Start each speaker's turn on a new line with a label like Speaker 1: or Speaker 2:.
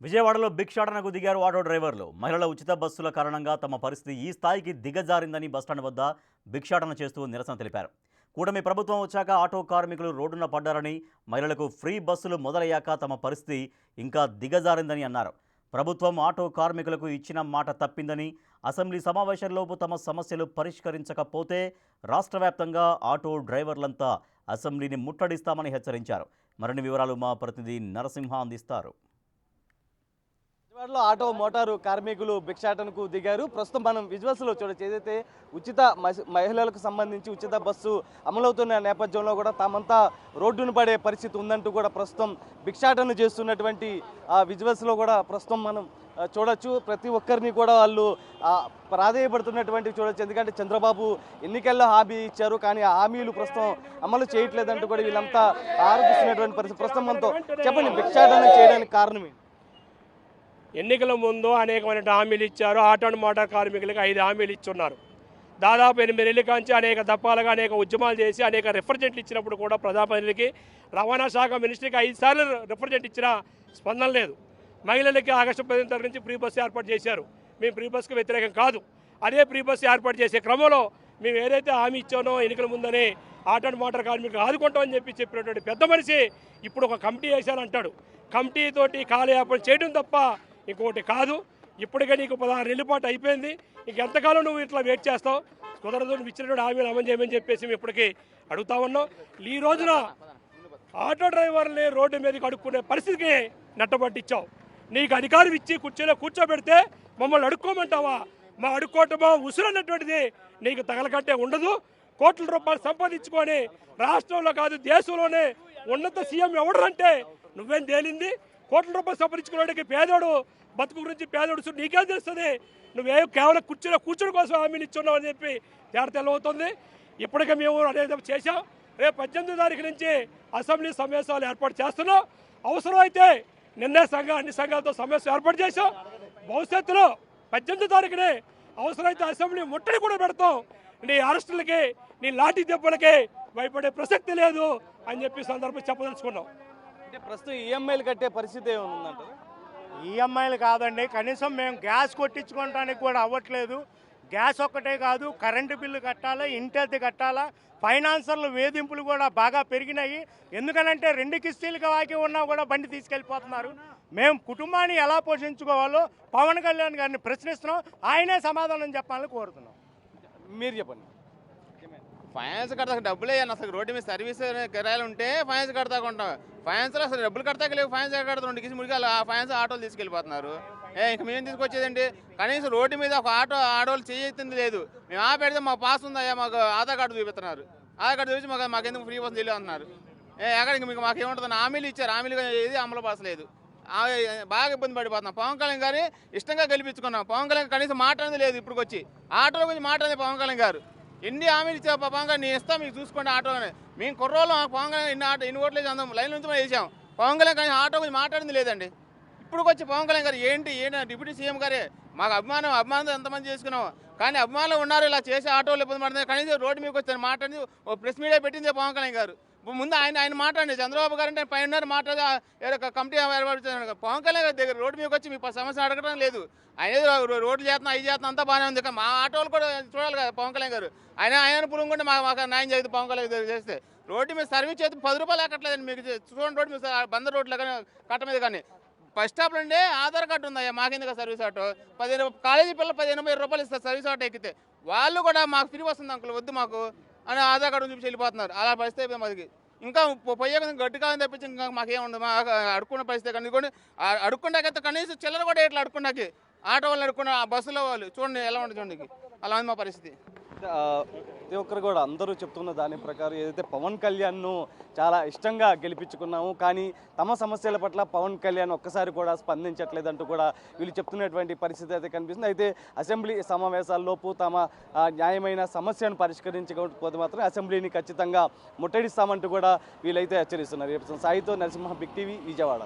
Speaker 1: విజయవాడలో భిక్షాటనకు దిగారు ఆటో డ్రైవర్లు. మహిళల ఉచిత బస్సుల కారణంగా తమ పరిస్థితి ఈ స్థాయికి దిగజారిందని బస్టాండ్ వద్ద భిక్షాటన చేస్తూ నిరసన తెలిపారు. కూటమి ప్రభుత్వం వచ్చాక ఆటో కార్మికులు రోడ్డున పడ్డారని, మహిళలకు ఫ్రీ బస్సులు మొదలయ్యాక తమ పరిస్థితి ఇంకా దిగజారిందని అన్నారు. ప్రభుత్వం ఆటో కార్మికులకు ఇచ్చిన మాట తప్పిందని, అసెంబ్లీ సమావేశంలోపు తమ సమస్యలు పరిష్కరించకపోతే రాష్ట్ర వ్యాప్తంగా ఆటో డ్రైవర్లంతా అసెంబ్లీని ముట్టడిస్తామని హెచ్చరించారు. మరిన్ని వివరాలు మా ప్రతినిధి నరసింహ అందిస్తారు.
Speaker 2: విజయవాడలో ఆటో మోటారు కార్మికులు భిక్షాటనకు దిగారు. ప్రస్తుతం మనం విజువల్స్లో చూడొచ్చు. ఏదైతే ఉచిత మహిళలకు సంబంధించి ఉచిత బస్సు అమలవుతున్న నేపథ్యంలో కూడా తామంతా రోడ్డును పడే పరిస్థితి ఉందంటూ కూడా ప్రస్తుతం భిక్షాటన చేస్తున్నటువంటి విజువల్స్లో కూడా ప్రస్తుతం మనం చూడొచ్చు. ప్రతి ఒక్కరిని కూడా వాళ్ళు ప్రాధేయపడుతున్నటువంటి చూడొచ్చు. ఎందుకంటే చంద్రబాబు ఎన్నికల్లో హామీ ఇచ్చారు, కానీ ఆ హామీలు ప్రస్తుతం అమలు చేయట్లేదంటూ కూడా వీళ్ళంతా ఆరోపిస్తున్నటువంటి పరిస్థితి. ప్రస్తుతం మనతో చెప్పండి, భిక్షాటన చేయడానికి కారణమే?
Speaker 3: ఎన్నికల ముందు అనేకమైన హామీలు ఇచ్చారు. ఆటో అండ్ మోటార్ కార్మికులకు 5 హామీలు ఇచ్చున్నారు. దాదాపు 8 నెలల కాంచి అనేక దఫాలుగా అనేక ఉద్యమాలు చేసి అనేక రిఫ్రెజెంట్లు ఇచ్చినప్పుడు కూడా ప్రజాప్రతినిధులకి, రవాణా శాఖ మినిస్టర్కి 5 సార్లు రిఫ్రెజెంట్ ఇచ్చినా స్పందన లేదు. మహిళలకి ఆగస్టు 15 తారీఖు నుంచి ఫ్రీ బస్సు ఏర్పాటు చేశారు. మేము ఫ్రీ బస్సుకు వ్యతిరేకం కాదు. అదే ఫ్రీ బస్సు ఏర్పాటు చేసే క్రమంలో మేము ఏదైతే హామీ ఇచ్చానో ఎన్నికల ముందని ఆటో అండ్ మోటార్ కార్మికులు ఆదుకుంటామని చెప్పినటువంటి పెద్ద మనిషి ఇప్పుడు ఒక కమిటీ వేశారంటాడు. కమిటీతోటి కాలయాపన చేయడం తప్ప ఇంకోటి కాదు. ఇప్పటికే నీకు 16 నెలల పాటు అయిపోయింది. ఇంకెంతకాలం నువ్వు ఇట్లా వెయిట్ చేస్తావు? కుదరదు, నువ్వు ఇచ్చినటువంటి హామీలు అమలు చేయమని చెప్పేసి మేము ఇప్పటికీ అడుగుతా ఉన్నాం. ఈ రోజున ఆటో డ్రైవర్ని రోడ్డు మీదకి అడుక్కునే పరిస్థితికి నెట్టబట్టించావు. నీకు అధికారం ఇచ్చి కుర్చీలో కూర్చోబెడితే మమ్మల్ని అడుక్కోమంటావా? మా అడుక్కోవటమా ఉసురు అన్నటువంటిది నీకు తగలకంటే ఉండదు. కోట్ల రూపాయలు సంపాదించుకొని రాష్ట్రంలో కాదు దేశంలోనే ఉన్నత సీఎం ఎవడంటే నువ్వేం తేలింది? కోట్ల రూపాయలు సంపాదించుకునేవాడికి పేదోడు బతుకు గురించి పేదోడు నీకేం తెలుస్తుంది? నువ్వే కేవలం కుర్చీలో కూర్చోడం కోసం హామీలు ఇచ్చున్నావు అని చెప్పి తేడా తెలవుతుంది. ఇప్పటికే మేము అనేది చేశాం. రేపు 18వ తారీఖు నుంచి అసెంబ్లీ సమావేశాలు ఏర్పాటు చేస్తున్నాం. అవసరం అయితే నిన్నే అన్ని సంఘాలతో సమావేశం ఏర్పాటు చేశాం. భవిష్యత్తులో 18వ తారీఖునే అవసరమైతే అసెంబ్లీ ముట్టడి కూడా పెడతాం. నీ అరెస్టులకి, నీ లాఠీ దెబ్బలకి భయపడే ప్రసక్తి లేదు అని చెప్పి సందర్భం చెప్పదలుచుకున్నాం.
Speaker 2: అంటే ప్రస్తుతం ఈఎంఐలు కట్టే పరిస్థితి ఏముందంట?
Speaker 4: ఈఎంఐలు కాదండి, కనీసం మేము గ్యాస్ కొట్టించుకోవడానికి కూడా అవ్వట్లేదు. గ్యాస్ ఒక్కటే కాదు, కరెంటు బిల్లు కట్టాలా, ఇంటి కట్టాలా, ఫైనాన్సర్లు వేధింపులు కూడా బాగా పెరిగినాయి. ఎందుకనంటే 2 కిస్తీలుగా వాకి ఉన్నా కూడా బండి తీసుకెళ్ళిపోతున్నారు. మేము కుటుంబాన్ని ఎలా పోషించుకోవాలో పవన్ కళ్యాణ్ గారిని ప్రశ్నిస్తున్నాం. ఆయనే సమాధానం చెప్పాలని కోరుతున్నాం.
Speaker 2: మీరు చెప్పండి.
Speaker 5: ఫైనాన్స్ కడతాక డబ్బులే అసలు రోడ్డు మీద సర్వీస్ కిరాయిలు ఉంటే ఫైనాన్స్ కడతాకుంటాం. ఫైనాన్స్లో అసలు డబ్బులు కడతాక లేవు. ఫైనాన్స్ కడతారు 2 కిసి ముడిగాలు ఆ ఫైనాన్స్ ఆటోలు తీసుకెళ్ళిపోతున్నారు. ఇంక మేము తీసుకొచ్చేదండి? కనీసం రోడ్డు మీద ఒక ఆడవాళ్ళు చేయెత్తింది లేదు. మేము పెడితే మాకు పాస్ ఉందయ్యా, మాకు ఆధార్ కార్డు చూపిస్తున్నారు. ఆధార్ కార్డు చూపించి మాకెందుకు ఫ్రీ బస్ తెలియదు అంటున్నారు. ఎక్కడికి మీకు మాకేముంటుంది? హామీలు ఇచ్చారు, హామీలు ఏది అమలు పరచలేదు. బాగా ఇబ్బంది పడిపోతున్నాం. పవన్ కళ్యాణ్ గారి ఇష్టంగా గెలిపించుకున్నాం. పవన్ కళ్యాణ్ కనీసం మాట్లాడేది లేదు. ఇప్పుడు వచ్చి ఆటోల గురించి మాట్లాడేది పవన్ కళ్యాణ్ గారు. ఎన్ని హామీలు ఇచ్చా పవన్ కళ్యాణ్, నేను ఇస్తాను మీకు చూసుకోండి ఆటోనే. మేము కుర్రోళ్ళు పవన్ కళ్యాణ్ ఎన్ని ఓట్లు వేసి అందం లైన్ నుంచి మనం వేసాం. పవన్ కళ్యాణ్ కానీ ఆటో గురించి మాట్లాడింది లేదండి. ఇప్పుడు వచ్చి పవన్ కళ్యాణ్ గారు ఏంటి డిప్యూటీ సీఎం గారే మాకు అభిమానంతో ఎంతమంది చేసుకున్నాం, కానీ అభిమానులు ఉన్నారు ఇలా చేసి ఆటోలు ఇబ్బంది పడుతుంది. కనీసం రోడ్డు మీకు వచ్చి మాట్లాడింది ఓ ప్రెస్ మీడియా పెట్టింది పవన్ కళ్యాణ్ గారు. ముందు ఆయన మాట్లాడి చంద్రబాబు గారు అంటే పైన మాట్లాడి కమిటీ పవన్ కళ్యాణ్ గారి దగ్గర రోడ్డు మీకు వచ్చి మీ సమస్య అడగడం లేదు. ఆయన రోడ్లు చేస్తున్నా అవి చేస్తున్నా అంతా బాగానే ఉంది. మా ఆటోలు కూడా చూడాలి కదా పవన్ కళ్యాణ్ గారు. ఆయన పులుగుంటే మాకు న్యాయం చేస్తుంది పవన్ కళ్యాణ్ గారు చేస్తే. రోడ్డు మీద సర్వీస్ చేస్తే 10 రూపాయలు ఎక్కట్లేదండి. మీకు చూడండి రోడ్డు మీద బందర్ రోడ్లు కానీ కట్ట మీద కానీ బస్ స్టాప్లో ఉండే ఆధార్ కార్డు ఉందయ్యా, మాకెందుకు సర్వీస్ ఆటో? 15 కాలేజీ పిల్లలు 15 రూపాయలు ఇస్తారు సర్వీస్ ఆటో ఎక్కితే. వాళ్ళు కూడా మాకు ఫ్రీ వస్తుంది అంకుల్ వద్దు మాకు అని ఆధార్ కార్డు చూపించి వెళ్ళిపోతున్నారు. అలా పరిస్థితి అయిపోయింది మాది. ఇంకా పోయే గట్టి కాదని తప్పించి ఇంకా మాకేముండదు. మాకు అడుక్కున్న పరిస్థితి కానీ కూడా అడుక్కున్నాకైతే కనీసం చిల్లర కూడా ఇట్లా అడుక్కున్నాకి ఆటో వాళ్ళు అడుక్కున్న బస్సులో వాళ్ళు చూడండి ఎలా ఉంటుంది. చూడండి అలా ఉంది మా పరిస్థితి.
Speaker 2: ప్రతి ఒక్కరు కూడా అందరూ చెప్తున్న దాని ప్రకారం ఏదైతే పవన్ కళ్యాణ్ను చాలా ఇష్టంగా గెలిపించుకున్నాము, కానీ తమ సమస్యల పట్ల పవన్ కళ్యాణ్ ఒక్కసారి కూడా స్పందించట్లేదంటూ కూడా వీళ్ళు చెప్తున్నటువంటి పరిస్థితి అయితే కనిపిస్తుంది. అయితే అసెంబ్లీ సమావేశాల్లోపు తమ న్యాయమైన సమస్యను పరిష్కరించకపోతే మాత్రం అసెంబ్లీని ఖచ్చితంగా ముట్టడిస్తామంటూ కూడా వీళ్ళైతే హెచ్చరిస్తున్నారు. సాయితో నరసింహ, బిగ్ టీవీ, విజయవాడ.